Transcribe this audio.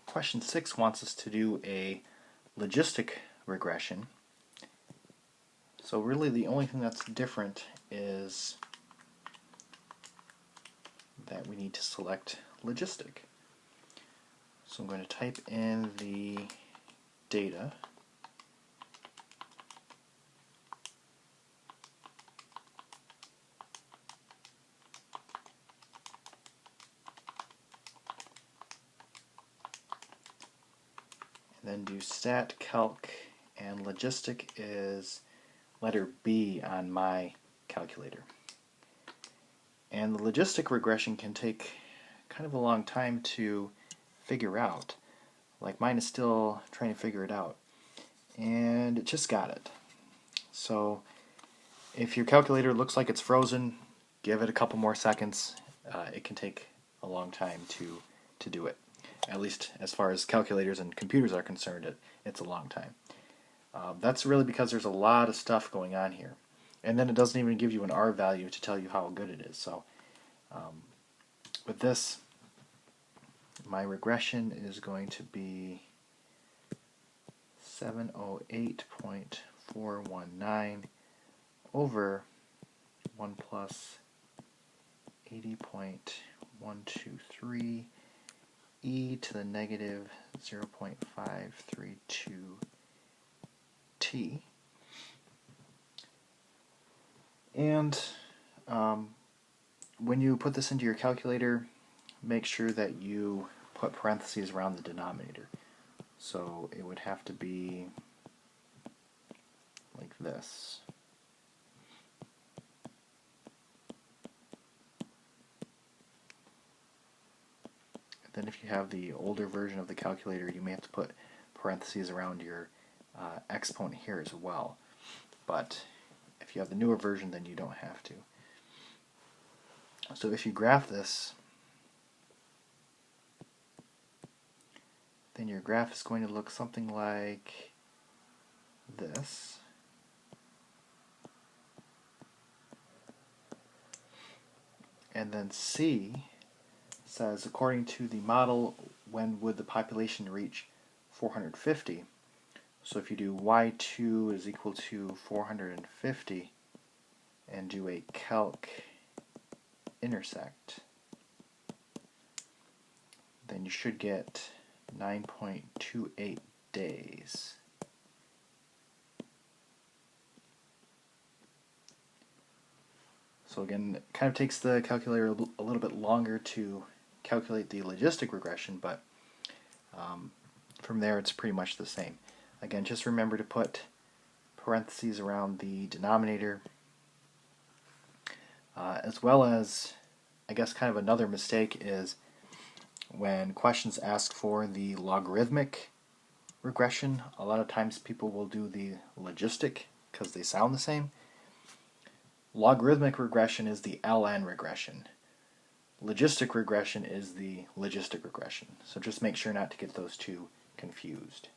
Question 6 wants us to do a logistic regression. So really the only thing that's different is that we need to select logistic. So I'm going to type in the data. And then do stat calc, and logistic is letter B on my calculator. And the logistic regression can take kind of a long time to figure out. Like mine is still trying to figure it out. And it just got it. So if your calculator looks like it's frozen, give it a couple more seconds. It can take a long time to do it. At least as far as calculators and computers are concerned, it's a long time. That's really because there's a lot of stuff going on here. And then it doesn't even give you an R value to tell you how good it is. So with this, my regression is going to be 708.419 over 1 plus 80.123 e to the negative 0.532 t. And when you put this into your calculator, make sure that you put parentheses around the denominator. So it would have to be like this. Then if you have the older version of the calculator, you may have to put parentheses around your exponent here as well. But if you have the newer version, then you don't have to. So if you graph this, then your graph is going to look something like this. And then C says, according to the model, when would the population reach 450? So if you do y2 is equal to 450 and do a calc intersect, then you should get 9.28 days. So again, it kind of takes the calculator a little bit longer to calculate the logistic regression, but from there it's pretty much the same. Again, just remember to put parentheses around the denominator, as well as, I guess kind of another mistake is when questions ask for the logarithmic regression, a lot of times people will do the logistic because they sound the same. Logarithmic regression is the ln regression. Logistic regression is the logistic regression. So just make sure not to get those two confused.